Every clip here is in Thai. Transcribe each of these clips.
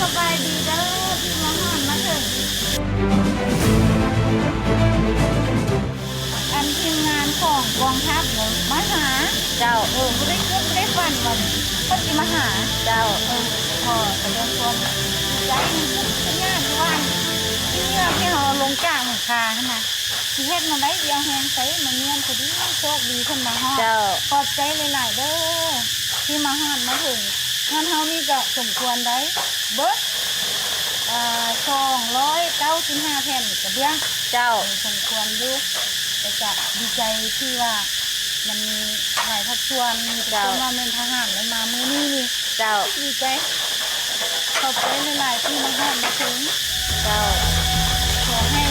สบายดีเด้อพี่มาหอนมาถึงอันทีมงานของกองทัพมาหาเจ้าไม่ได้คิดไม่ได้ฝันวันก็จะมาหาเจ้าพอแต่เรื่องความใจมันทุกอย่างทุกวันที่เนี่ยที่เราลงจ้างหัวคาขึ้นมาที่เฮ็ดมาได้เดียวแหงใส่มาเงียนพอดีโชคดีขึ้นมาหอดขอบใจหลายๆเด้อที่มาหอดมาถึงงานเฮานี่ก็สมควรได้เบิด295 แผ่นกระเบื้องเจ้าสมควรอยู่แต่จะดีใจที่ว่ามันมีหลายภาคส่วนมีแต่คนมาเป็นทหารแล้วมามื้อนี้นี่เจ้าดีใจขอบใจหลายๆที่มาหอดมาถึงเจ้าขอให้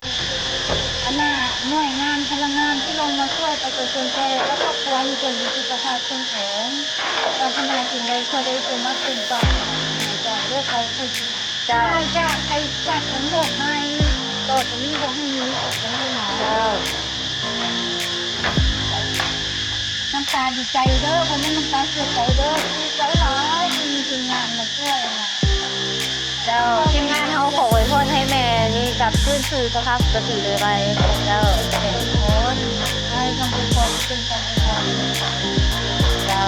อันน่ะหน่วยงานพลังงานที่ลงมาช่วยประชาชนและครอบครัวมีส่วนมีสุขภาพเข้มแข็งการทำงานสิ่งใดก็ได้เป็นมากเป็นต่อจากเรื่องเขาจากไอ้จากทั้งหมดให้ต่อจากนี้ก็ให้มีออกจากนี้หนาน้ำตาดีใจเด้อคนนี้น้ำตาเสียใจเด้อดีใจหลายมีทีมงานมาช่วยนะเจ้าทีมงานเขาขออวยพรให้แม่นี่กับขึ้นสื่อสภาพปกติเลยไปเจ้าเป็นคนให้คำพูดคนเป็นการเป็นคนเจ้า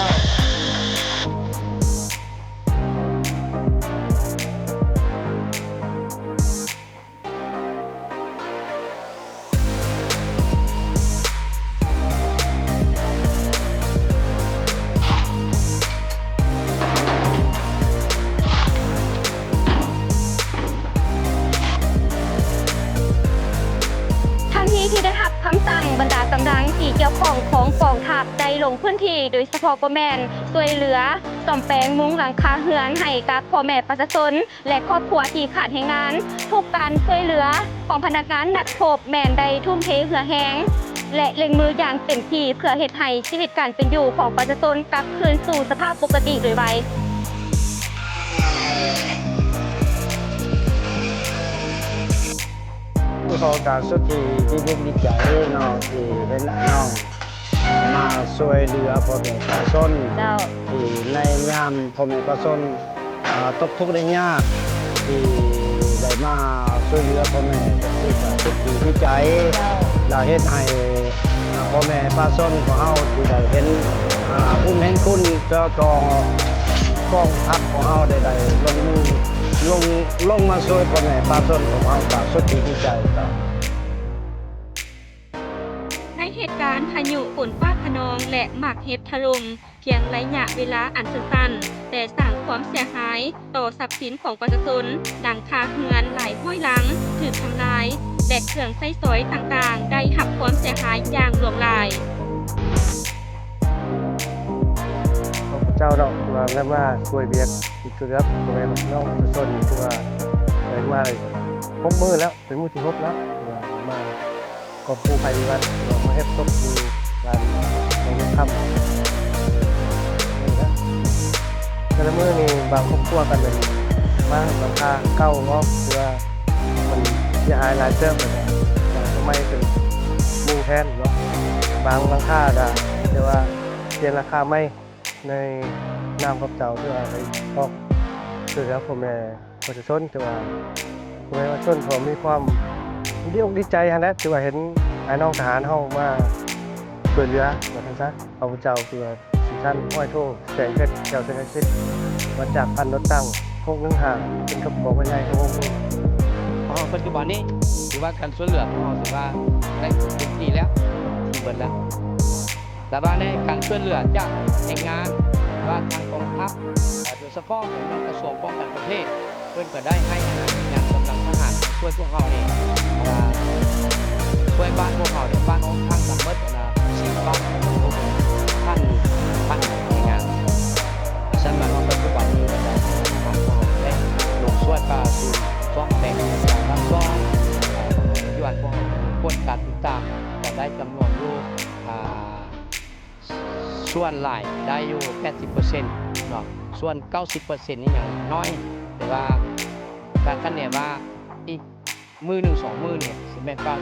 ที่ได้รับคำสั่งบรรดากำลังที่เกี่ยวข้องของกองทัพได้ลงพื้นที่โดยเฉพาะพ่อแม่ช่วยเหลือซ่อมแปลงมุ้งหลังคาเรือนให้กับพ่อแม่ประชาชนและครอบครัวที่ขาดแรงงานทุกการช่วยเหลือของพนักงานนักโทษแม่นได้ทุ่มเทเพื่อแหงและเล็งมืออย่างเต็มที่เพื่อเฮ็ดให้ชีวิตการเป็นอยู่ของประชาชนกลับคืนสู่สภาพปกติโดยไวขอการสุดที่ดีใจน้องที่เป็นน้องมาช่วยเหลือพ่อแม่ประชาชนที่ในยามพ่อแม่ประชาชนตกทุกข์ได้ยากที่ได้มาช่วยเหลือพ่อแม่ที่สุดที่ใจเราเฮ็ดให้พ่อแม่ประชาชนของเราที่ได้เห็นผู้เห็นคุณเจ้ากองทัพของเราได้ลงมือลงมาช่วยพ่อแม่ประชาชนของเราก็สุดที่ใจครับในเหตุการณ์พายุฝนฟ้าคะนองและหมากเห็บถล่มเพียงระยะเวลาอันสั้นๆแต่สร้างความเสียหายต่อทรัพย์สินของประชาชนดังคาเรือนหลายห้อยหลังถูกทำลายและเครื่องใช้สอยต่างๆได้รับความเสียหายอย่างหลวงหลายเจ้าดอกว่าแม่มาช่วยเบียกอีกคือครับพ่อแม่น้องประชาชนคือว่าได้มาเลยพบมือแล้วเป็นมือที่พบแล้วมากองกู้ภัยวิวัฒน์มาเฮ็ดตกอยู่การลงค่ำแต่ละมื้อนี่บางครอบครัวกันเลยมาหลังคาเก้างอกคือว่ามันเสียหายหลายเติมเลยทำไมเป็นมุงแทนเนาะบางหลังคาได้แต่ว่าเปลี่ยนราคาไม่ในนามกับเจ้าเพื่อไปออกช่วยเหลือพ่อแม่ประชาชนแต่ว่าพ่อแม่ประชาชนผมมีความดีใจฮะนะที่ว่าเห็นไอ้น้องทหารเฮามาช่วยเหลือว่าซั่นซะเอาเจ้าคือสิท่านห้อยโทแสงเพชรเจ้าแสงเพชรมาจากพันรถตั้ง615เป็นกระบอกใหญ่ของวงปัจจุบันนี้ถือว่าการช่วยเหลือของเราถือว่าได้เต็มที่แล้วที่เบิดแล้วแต่ว่าในการช่วยเหลือจากแรงงานว่าทางกองทัพโดยเฉพาะของกระทรวงป้องกันประเทศเพื่อนก็ได้ให้งานกำลังทหารช่วยพวกเราเนี่ยช่วยบ้านพวกเราเนี่ยบ้านน้องทางสามเมตรนะ10 บ้านท่านในงานฉันมาลองปัจจุบันนี้ก็ได้ทางของได้ลงช่วยปลาสู่ช่องแดงจากรับซ่องยวนพวกคนการติดตามก็ได้จำนวนอยู่ส่วนหลายได้อยู่ 80% เนาะส่วน 90% นี่ยังน้อยแต่ว่าการคาดเนี่ยว่าอีกมือ1 2มือเนี่ยสิแม่นป้า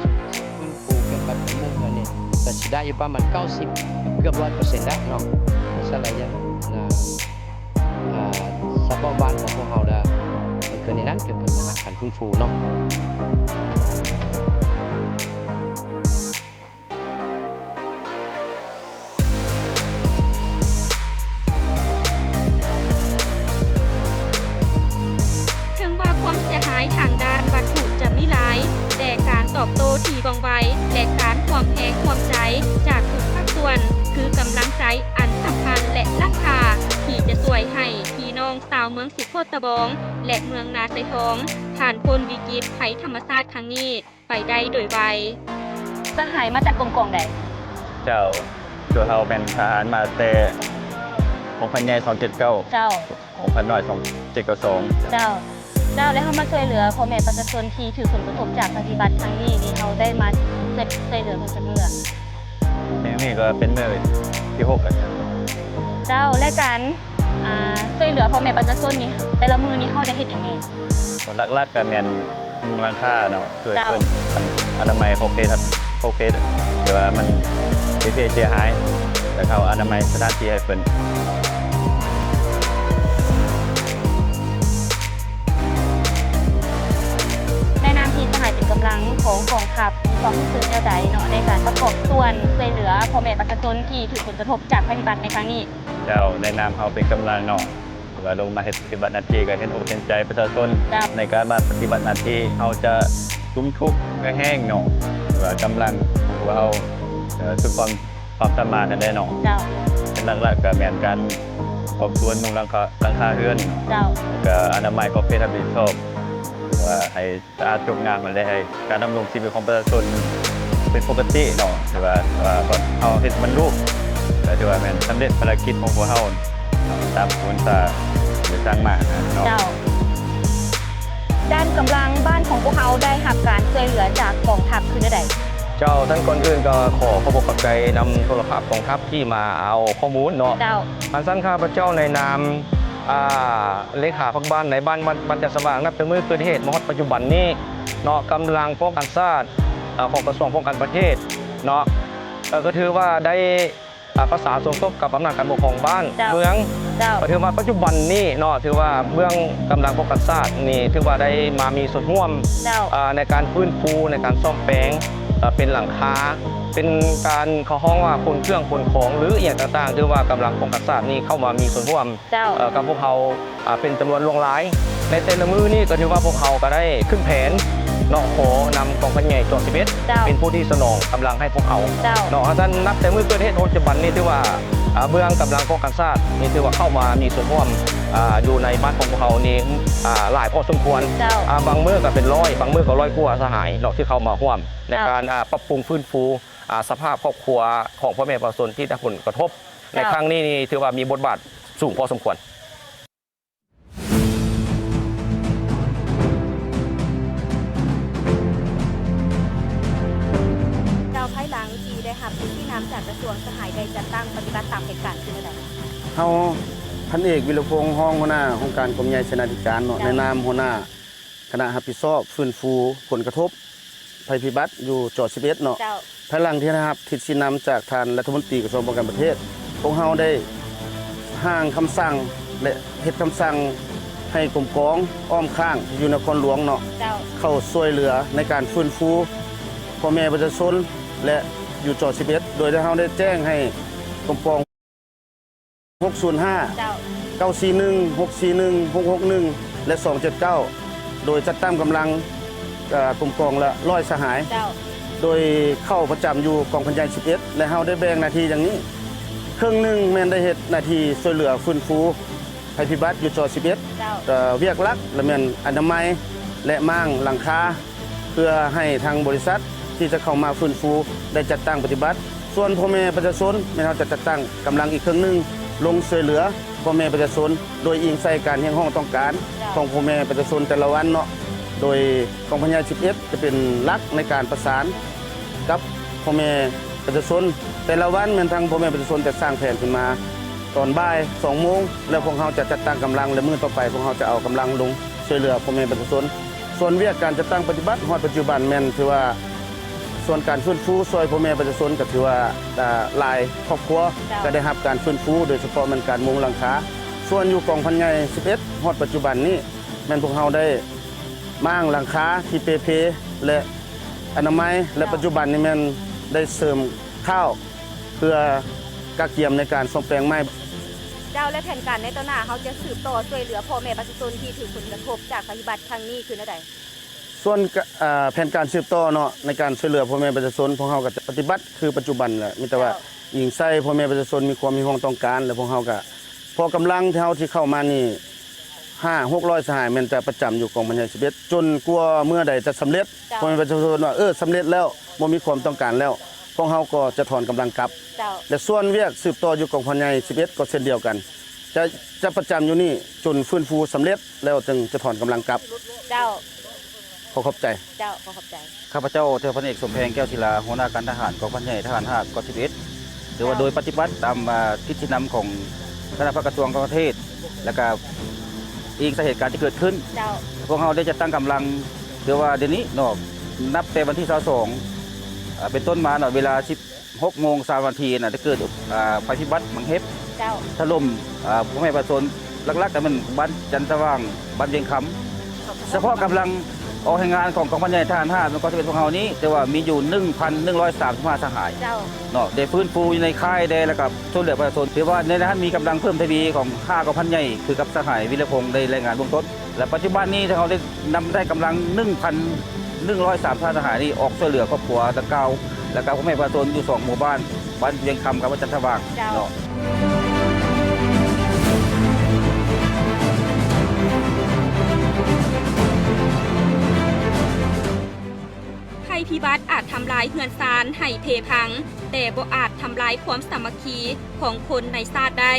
ฟื้นฟูเกี่ยวกับมุมเงินนี่ก็สิได้อยู่ประมาณ90เกือบ 100% แล้วเนาะฉะนั้นอย่างสภาพบ้านของพวกเราได้เคย ในนั้นคือเป็นการฟื้นฟูเนาะ ถึงว่าความเสียหายทางด้านวัตถุจะไม่ร้าย แต่การตอบโต้ที่ว่องไวและการความแพงความใจจากทุกภาคส่วน คือกำลังใจอันสำคัญและราคาที่จะช่วยให้พี่น้องชาวเมืองสุโขทัยบอง และเมืองนาไซทองผ่านพ้นวิกฤตภัยธรรมชาติครั้งนี้ไปได้โดยไวสหายมาจากกองใด เจ้าตัวเขาเป็นทหารมาแต่6,000ใหญ่279 เจ้า 6,000น้อย2792 เจ้าแล้วเขามาช่วยเหลือพ่อแม่ประชาชนที่ถือผลกระทบจากปฏิบัติครั้งนี้นี่เขาได้มาช่วยเหลือเพื่อนเพื่อ นี่ก็เป็นมื้อที่6แล้ว เจ้าและการช่วยเหลือพ่อแม่ประชาชนนี่แต่ละมือนี้เขาได้เฮ็ดยังไง หลักๆก็แม่นมุงหลังคาเนาะช่วย เจ้า เพิ่นอนามัยโอเคครับโอเคเดี๋ยวว่ามันเสียหายแล้วเขาอนามัยสถานที่ให้เพิ่น ในนามทีมสหายเป็นกำลังของกองทัพมีความรู้สึกแนวใดเนาะในการประกอบส่วนช่วยเหลือพ่อแม่ประชาชนที่ถูกผลกระทบจากภัยพิบัติในครั้งนี้ เจ้าในนามเขาเป็นกำลังเนาะว่าลงมาเฮ็ดปฏิบัติหน้าที่ก็เห็นอกเห็นใจประชาชน ครับ ในการมาปฏิบัติหน้าที่เขาจะทุ่มทุกข์แห้งเนาะว่ากำลังของเราทุกความสามารถกันได้เนาะ เจ้า เป็นหลักๆก็แม่นการครอบครัวมุงหลังคาเรือน เจ้า ก็อนามัยประเภทรับผิดชอบว่าให้สะอาดจบงามมาเลยให้การดำรงชีวิตของประชาชนเป็นปกติเนาะถือว่าเอาเฮ็ดบรรลุก็ถือว่าแม่นสำเร็จภารกิจของพวกเฮาตามผลตาหรือสร้างมาเนาะ เจ้า ด้านกำลังบ้านของพวกเขาได้รับการช่วยเหลือจากกองทัพคือใด เจ้าท่านก่อนอื่นก็ขอบพระใจนำโทรศัพท์กองทัพที่มาเอาข้อมูลเนาะ เจ้า อันสั้นข้าพเจ้าในนามเลขาพักบ้านในบ้านบันจัดสว่างนับเป็นมือเกิดเหตุมหดปัจจุบันนี้เนาะกำลังป้องกันชาติของกระทรวงป้องกันประเทศเนาะก็ถือว่าได้ประสานสมทบกับอำนาจการปกครองบ้าน เจ้า เมือง เจ้า ก็ถือว่าปัจจุบันนี้เนาะถือว่าเมืองกำลังป้องกันชาตินี่ถือว่าได้มามีส่วนร่วม เจ้า ในการฟื้นฟูในการซ่อมแปลงเป็นหลังคาเป็นการเขาห้องว่าคนเครื่องคนของหรืออย่างต่างๆที่ว่ากำลังป้องกันชาตินี่เข้ามามีส่วนร่วม เจ้า กับพวกเขาเป็นจำนวนหลวงหลาย ในแต่ละมือนี่ก็ถือว่าพวกเขาก็ได้ขึ้นแผนเนาะขอนำกองพันใหญ่จอด11 เจ้า เป็นผู้ที่สนองกำลังให้พวกเขา เจ้า เนาะท่านนับแต่มือเกิดเหตุปัจจุบันนี่ถือว่าเมืองกำลังป้องกันชาตินี่ถือว่าเข้ามามีส่วนร่วมอยู่ในบ้านของพวกเขานี่หลายพอสมควร เจ้า บางมือก็เป็นร้อยบางมือก็ร้อยกว่าสหายเนาะที่เขามาร่วมในการปรับปรุงฟื้นฟูสภาพครอบครัวของพ่อแม่ประชาชนที่ได้ผลกระทบ ในครั้งนี้นี่ถือว่ามีบทบาทสูงพอสมควร เจ้าภายหลังที่ได้รับที่นำจากกระทรวงสหายได้จัดตั้งปฏิบัติตามเหตุการณ์คือใด เฮาพันเอกวิรพงษ์ห้องหัวหน้าองค์การกรมใหญ่ชนาธิการเนาะ จ้ะ ในนามหัวหน้าคณะรับผิดชอบฟื้นฟูผลกระทบภัยพิบัติอยู่จอด11เนาะ เจ้า ภายหลังที่นะครับทิศสินำจากท่านรัฐมนตรีกระทรวงป้องกันประเทศพวกเฮาได้ห้างคำสั่งและเฮ็ดคำสั่งให้กรมกองอ้อมข้างที่อยู่นครหลวงเนาะ เจ้า เข้าช่วยเหลือในการฟื้นฟูพ่อแม่ประชาชนและอยู่จอด11โดยที่เฮาได้แจ้งให้กรมกอง605 เจ้า 941 641 661 และ 279 โดยจัดตั้งกำลังกรมกองละ100สหาย เจ้า โดยเข้าประจำอยู่กองพันใหญ่11และเฮาได้แบ่งหน้าที่อย่างนี้ครึ่งหนึงแม่นได้เฮ็ดหน้าที่ช่วยเหลือฟื้นฟูภัยพิบัติอยู่จอ11 เจ้า เวียกหลักและแม่นอนามัยและมั่งหลังคาเพื่อให้ทางบริษัทที่จะเข้ามาฟื้นฟูได้จัดตั้งปฏิบัติ ส่วนพ่อแม่ประชาชนแม่นเฮาจะจัดตั้งกำลังอีกครึ่งหนึงลงช่วยเหลือพ่อแม่ประชาชนโดยอิงใส่การเรียกร้องต้องการของพ่อแม่ประชาชนแต่ละวันเนาะโดยกองพันยา11จะเป็นหลักในการประสานกับพ่อแม่ประชาชนแต่ละวันแม่นทางพ่อแม่ประชาชนจะสร้างแผนขึ้นมาตอนบ่าย2 โมงแล้วพวกเราจะจัดตั้งกำลังและมื้อต่อไปพวกเราจะเอากำลังลงช่วยเหลือพ่อแม่ประชาชนส่วนเวียกการจัดตั้งปฏิบัติฮอดปัจจุบันแม่นถือว่าส่วนการฟื้นฟูช่วยพ่อแม่ประชาชนก็ถือว่าหลายครอบครัวก็ได้รับการฟื้นฟูโดยเฉพาะมันการมุงหลังคาส่วนอยู่กองพันใหญ่11ฮอดปัจจุบันนี้ แม่นพวกเฮาได้มั่งหลังคาที่เปและอนามัยและปัจจุบันนี้แม่นได้เสริมข้าวเพื่อกะเกียมในการซ่อมแปลงไม้ เจ้าและแผนการในต่อหน้าเขาจะสืบต่อช่วยเหลือพ่อแม่ประชาชนที่ถือผลกระทบจากภัยพิบัติครั้งนี้คือใด ส่วนแผนการสืบต่อเนาะในการช่วยเหลือพ่อแม่ประชาชนพวกเฮาก็จะปฏิบัติคือปัจจุบันแหละมีแต่ว่ายิงใส่พ่อแม่ประชาชนมีความมีความต้องการแล้วพวกเฮาก็พอกำลังเฮาที่เข้ามานี่500-600สหายแม่นจะประจำอยู่กองพันใหญ่11จนกลัวเมื่อใดจะสำเร็จพ่อแม่ประชาชนว่าสำเร็จแล้วบ่มีความต้องการแล้วพวกเฮาก็จะถอนกำลังกลับ เจ้า และส่วนเวียกสืบต่ออยู่กองพันใหญ่11ก็เช่นเดียวกันจะประจำอยู่นี่จนฟื้นฟูสำเร็จแล้วจึงจะถอนกำลังกลับ เจ้า ขอขอบใจ เจ้าขอขอบใจ ข้าพเจ้าเทพพันเอกสมแพงแก้วศิลาหัวหน้าการทหารกองพันใหญ่ทหารกอง11หรือว่าโดยปฏิบัติตามทิศนำของคณะกระทรวงการต่างประเทศและก็อีกสาเหตุการณ์ที่เกิดขึ้น เจ้า พวกเราได้จัดตั้งกำลังเดี๋ยวว่าเดี๋ยวนี้เนาะนับแต่วันที่22เป็นต้นมาเนาะเวลา 16:03 นาทีน่ะได้เกิดภัยพิบัติมังเฮ็บ เจ้า ถล่มพ่อแม่ประชาชนหลักๆแต่มันบ้านจันทว่างบ้านเวียงคำเฉพาะกำลังออกแห่งงานของกองพันใหญ่ทหาร5มันก็จะเป็นพวกเรานี้แต่ว่ามีอยู่ 1,135 สหาย เจ้า เนาะได้ฟื้นฟูอยู่ในค่ายได้แล้วก็ช่วยเหลือประชาชนถือว่าในนั้นมีกำลังเพิ่มทวีของ5กองพันใหญ่คือกับสหายวิรพงษ์ได้รายงานเบื้องต้นและปัจจุบันนี้เขาได้นำได้กำลัง 1,135 สหายนี้ออกช่วยเหลือครอบครัวตะเกาแล้วก็พ่อแม่ประชาชนอยู่2หมู่บ้านบ้านเวียงคำกับบ้านจันทว่าง เจ้า เนาะ ภัยพิบัติอาจทำลายเฮือนซานให้เพพัง แต่บ่อาจทำลายความสามัคคีของคนในชาติได้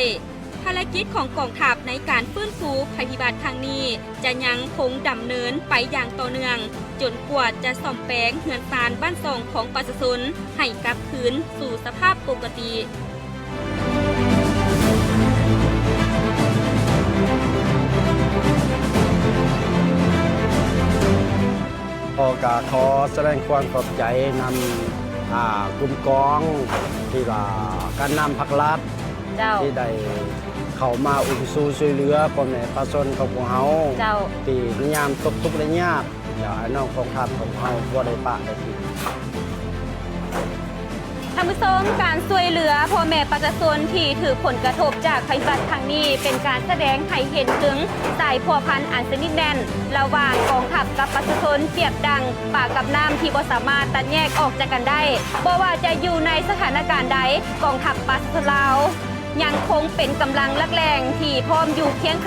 ภารกิจของกองทัพในการฟื้นฟูภัยพิบัติครั้งนี้จะยังคงดำเนินไปอย่างต่อเนื่อง จนกว่าจะซ่อมแปลงเฮือนซานบ้านซ่องของประชาชนให้กลับคืนสู่สภาพปกติ ขอแสดงความขอบใจนำกลุ่มกองที่ว่าการนำพักรัฐ เจ้า ที่ได้เข้ามาอุ้มสู้ช่วยเหลือพ่อแม่ประชาชนของพวกเฮา เจ้า ที่นิยามตกทุกข์ได้ยากอย่าให้น้องกองทัพของเฮาบ่ได้ปะได้ทิ้ง ท่านผู้ชมการช่วยเหลือพ่อแม่ประชาชนที่ถือผลกระทบจากภัยพิบัติครั้งนี้เป็นการแสดงให้เห็นถึงสายพัวพันอันสนิทแน่นระหว่างกองทัพกับประชาชนเปรียบดังปากกับน้ำที่บ่สามารถตัดแยกออกจากกันได้บ่ว่าจะอยู่ในสถานการณ์ใดกองทัพประชาชนลาวยังคงเป็นกำลังหลักแหล่งที่พร้อมอยู่เคียงข้าง